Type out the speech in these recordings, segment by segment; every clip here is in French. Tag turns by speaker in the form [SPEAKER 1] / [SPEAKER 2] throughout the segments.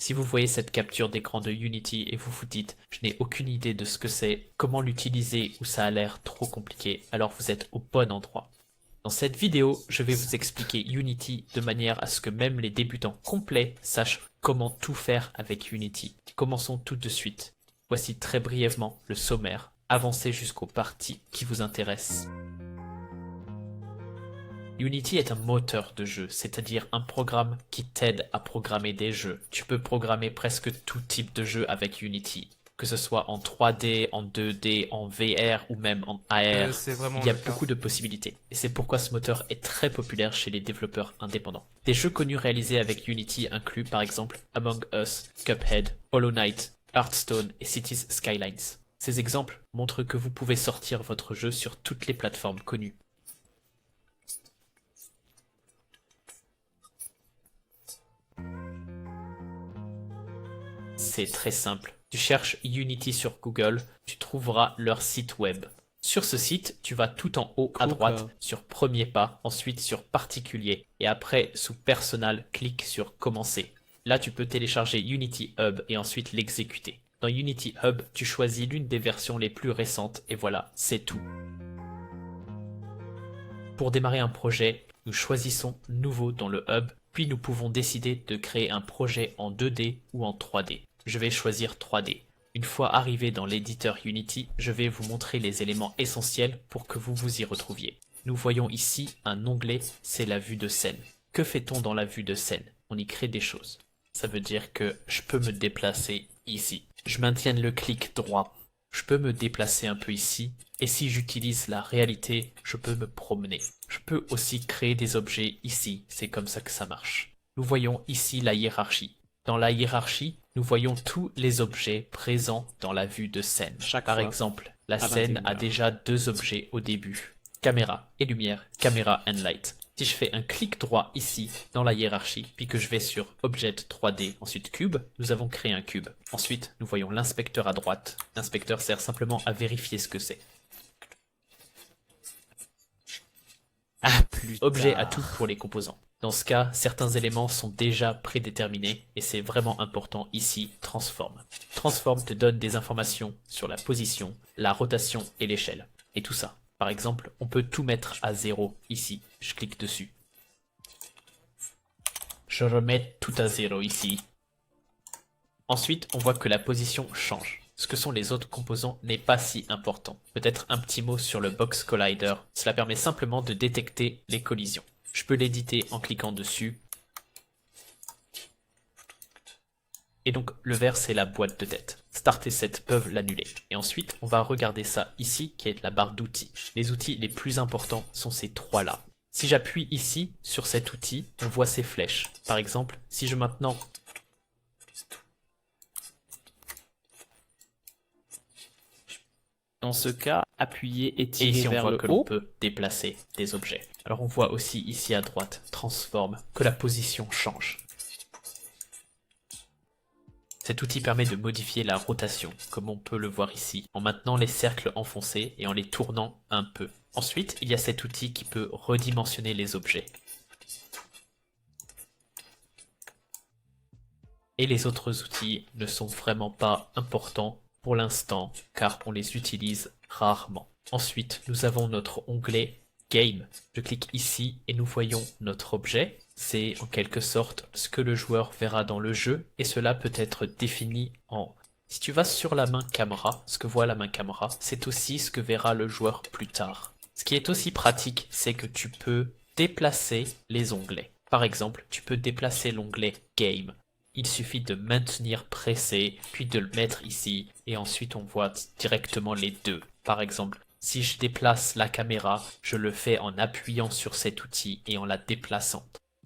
[SPEAKER 1] Si vous voyez cette capture d'écran de Unity et vous vous dites « je n'ai aucune idée de ce que c'est, comment l'utiliser ou ça a l'air trop compliqué », alors vous êtes au bon endroit. Dans cette vidéo, je vais vous expliquer Unity de manière à ce que même les débutants complets sachent comment tout faire avec Unity. Commençons tout de suite. Voici très brièvement le sommaire. Avancez jusqu'aux parties qui vous intéressent. Unity est un moteur de jeu, c'est-à-dire un programme qui t'aide à programmer des jeux. Tu peux programmer presque tout type de jeu avec Unity, que ce soit en 3D, en 2D, en VR ou même en AR.
[SPEAKER 2] C'est vraiment
[SPEAKER 1] Il y a
[SPEAKER 2] le cas.
[SPEAKER 1] beaucoup de possibilités, et c'est pourquoi ce moteur est très populaire chez les développeurs indépendants. Des jeux connus réalisés avec Unity incluent par exemple Among Us, Cuphead, Hollow Knight, Hearthstone et Cities Skylines. Ces exemples montrent que vous pouvez sortir votre jeu sur toutes les plateformes connues. C'est très simple. Tu cherches Unity sur Google, tu trouveras leur site web. Sur ce site, tu vas tout en haut à droite sur Premier pas, ensuite sur Particulier, et après sous Personnel, clique sur Commencer. Là, tu peux télécharger Unity Hub et ensuite l'exécuter. Dans Unity Hub, tu choisis l'une des versions les plus récentes et voilà, c'est tout. Pour démarrer un projet, nous choisissons Nouveau dans le Hub, puis nous pouvons décider de créer un projet en 2D ou en 3D. Je vais choisir 3D. Une fois arrivé dans l'éditeur Unity, je vais vous montrer les éléments essentiels pour que vous vous y retrouviez. Nous voyons ici un onglet, c'est la vue de scène. Que fait-on dans la vue de scène? On y crée des choses. Ça veut dire que je peux me déplacer ici. Je maintiens le clic droit. Je peux me déplacer un peu ici, et si j'utilise la réalité, je peux me promener. Je peux aussi créer des objets ici, c'est comme ça que ça marche. Nous voyons ici la hiérarchie. Dans la hiérarchie, nous voyons tous les objets présents dans la vue de scène. Par exemple, la scène a déjà 2 objets au début. Caméra et lumière, caméra and light. Si je fais un clic droit ici, dans la hiérarchie, puis que je vais sur Object 3D, ensuite Cube, nous avons créé un cube. Ensuite, nous voyons l'inspecteur à droite. L'inspecteur sert simplement à vérifier ce que c'est. Objet atout pour les composants. Dans ce cas, certains éléments sont déjà prédéterminés, et c'est vraiment important ici, Transform. Transform te donne des informations sur la position, la rotation et l'échelle. Et tout ça. Par exemple, on peut tout mettre à 0 ici. Je clique dessus. Je remets tout à 0 ici. Ensuite, on voit que la position change. Ce que sont les autres composants n'est pas si important. Peut-être un petit mot sur le Box Collider. Cela permet simplement de détecter les collisions. Je peux l'éditer en cliquant dessus. Et donc le vert c'est la boîte de tête. Start et Set peuvent l'annuler. Et ensuite on va regarder ça ici qui est la barre d'outils. Les outils les plus importants sont ces 3 là. Si j'appuie ici sur cet outil, on voit ces flèches. Par exemple, si je maintenant
[SPEAKER 3] Dans ce cas, appuyez et
[SPEAKER 1] et
[SPEAKER 3] tirez
[SPEAKER 1] ici on
[SPEAKER 3] vers
[SPEAKER 1] voit
[SPEAKER 3] le
[SPEAKER 1] que l'on
[SPEAKER 3] haut.
[SPEAKER 1] peut déplacer des objets. Alors on voit aussi ici à droite, Transform, que la position change. Cet outil permet de modifier la rotation, comme on peut le voir ici, en maintenant les cercles enfoncés et en les tournant un peu. Ensuite, il y a cet outil qui peut redimensionner les objets. Et les autres outils ne sont vraiment pas importants pour l'instant, car on les utilise rarement. Ensuite, nous avons notre onglet Game. Je clique ici et nous voyons notre objet. C'est en quelque sorte ce que le joueur verra dans le jeu et cela peut être défini en... Si tu vas sur la main caméra, ce que voit la main caméra, c'est aussi ce que verra le joueur plus tard. Ce qui est aussi pratique, c'est que tu peux déplacer les onglets. Par exemple, tu peux déplacer l'onglet Game. Il suffit de maintenir pressé, puis de le mettre ici, et ensuite on voit directement les deux. Par exemple, si je déplace la caméra, je le fais en appuyant sur cet outil et en la déplaçant.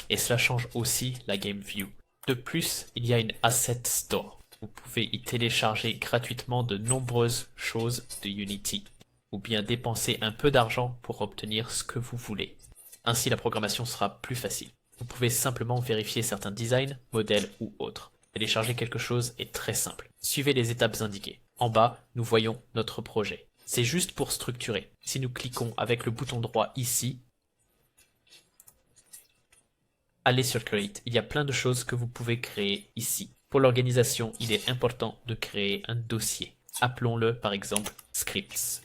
[SPEAKER 1] Et cela change aussi la Game View. De plus, il y a une Asset Store. Vous pouvez y télécharger gratuitement de nombreuses choses de Unity, ou bien dépenser un peu d'argent pour obtenir ce que vous voulez. Ainsi la programmation sera plus facile. Vous pouvez simplement vérifier certains designs, modèles ou autres. Télécharger quelque chose est très simple. Suivez les étapes indiquées. En bas, nous voyons notre projet. C'est juste pour structurer. Si nous cliquons avec le bouton droit ici, allez sur Create. Il y a plein de choses que vous pouvez créer ici. Pour l'organisation, il est important de créer un dossier. Appelons-le par exemple scripts.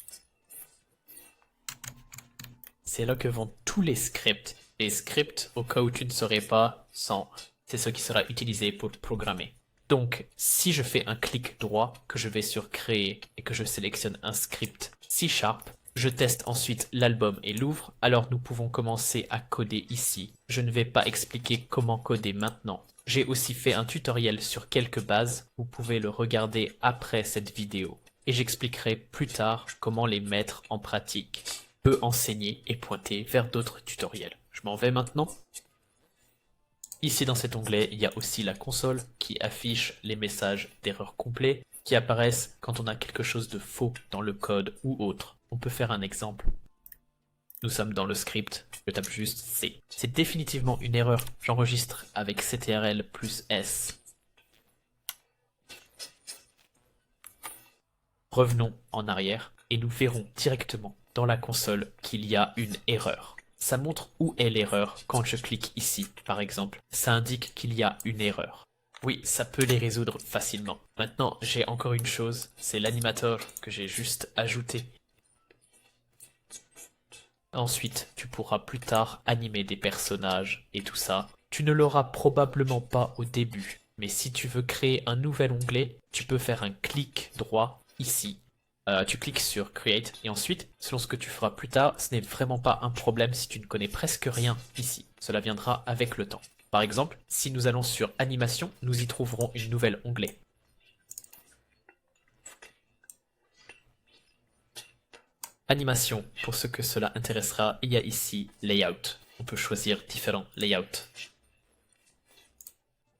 [SPEAKER 1] C'est là que vont tous les scripts. Les scripts, au cas où tu ne saurais pas, c'est ce qui sera utilisé pour programmer. Donc, si je fais un clic droit, que je vais sur créer et que je sélectionne un script C#, je teste ensuite l'album et l'ouvre, alors nous pouvons commencer à coder ici. Je ne vais pas expliquer comment coder maintenant. J'ai aussi fait un tutoriel sur quelques bases, vous pouvez le regarder après cette vidéo. Et j'expliquerai plus tard comment les mettre en pratique. Je peux enseigner et pointer vers d'autres tutoriels. Je m'en vais maintenant. Ici dans cet onglet, il y a aussi la console qui affiche les messages d'erreur complets qui apparaissent quand on a quelque chose de faux dans le code ou autre. On peut faire un exemple. Nous sommes dans le script, je tape juste C. C'est définitivement une erreur, j'enregistre avec CTRL plus S. Revenons en arrière et nous verrons directement dans la console qu'il y a une erreur. Ça montre où est l'erreur quand je clique ici, par exemple. Ça indique qu'il y a une erreur. Oui, ça peut les résoudre facilement. Maintenant, j'ai encore une chose, c'est l'animateur que j'ai juste ajouté. Ensuite, tu pourras plus tard animer des personnages et tout ça. Tu ne l'auras probablement pas au début, mais si tu veux créer un nouvel onglet, tu peux faire un clic droit ici. Tu cliques sur Create et ensuite, selon ce que tu feras plus tard, ce n'est vraiment pas un problème si tu ne connais presque rien ici. Cela viendra avec le temps. Par exemple, si nous allons sur Animation, nous y trouverons une nouvelle onglet. Animation, pour ce que cela intéressera, il y a ici Layout. On peut choisir différents layouts.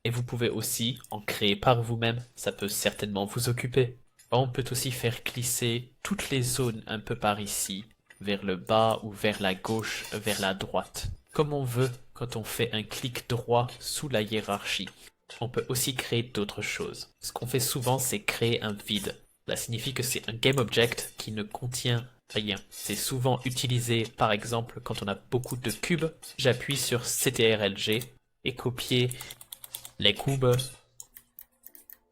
[SPEAKER 1] Et vous pouvez aussi en créer par vous-même, ça peut certainement vous occuper. On peut aussi faire glisser toutes les zones un peu par ici, vers le bas ou vers la gauche, vers la droite, comme on veut quand on fait un clic droit sous la hiérarchie. On peut aussi créer d'autres choses. Ce qu'on fait souvent, c'est créer un vide. Cela signifie que c'est un GameObject qui ne contient rien. C'est souvent utilisé, par exemple, quand on a beaucoup de cubes. J'appuie sur CTRL-G et copier les cubes.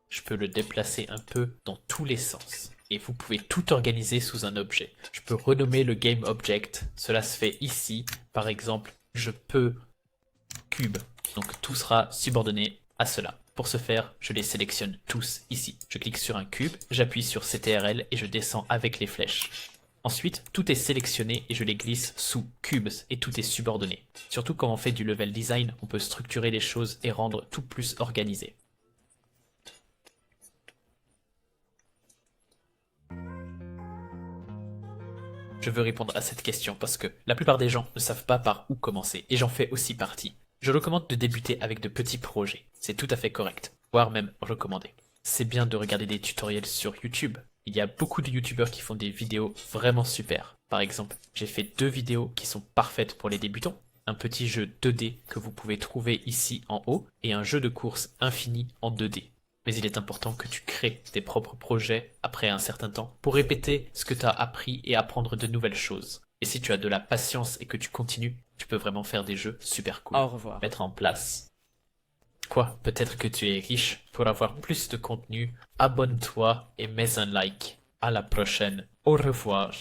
[SPEAKER 1] Je peux le déplacer un peu dans tous les sens. Et vous pouvez tout organiser sous un objet. Je peux renommer le GameObject. Cela se fait ici. Par exemple, je peux cube. Donc tout sera subordonné à cela. Pour ce faire, je les sélectionne tous ici. Je clique sur un cube, j'appuie sur CTRL et je descends avec les flèches. Ensuite, tout est sélectionné et je les glisse sous cubes et tout est subordonné. Surtout quand on fait du level design, on peut structurer les choses et rendre tout plus organisé. Je veux répondre à cette question parce que la plupart des gens ne savent pas par où commencer et j'en fais aussi partie. Je recommande de débuter avec de petits projets, c'est tout à fait correct, voire même recommandé. C'est bien de regarder des tutoriels sur YouTube. Il y a beaucoup de youtubeurs qui font des vidéos vraiment super. Par exemple, j'ai fait 2 vidéos qui sont parfaites pour les débutants. Un petit jeu 2D que vous pouvez trouver ici en haut et un jeu de course infini en 2D. Mais il est important que tu crées tes propres projets après un certain temps pour répéter ce que tu as appris et apprendre de nouvelles choses. Et si tu as de la patience et que tu continues, tu peux vraiment faire des jeux super cool.
[SPEAKER 2] Au revoir.
[SPEAKER 1] Mettre en place. Quoi, peut-être que tu es riche. Pour avoir plus de contenu, abonne-toi et mets un like. À la prochaine. Au revoir.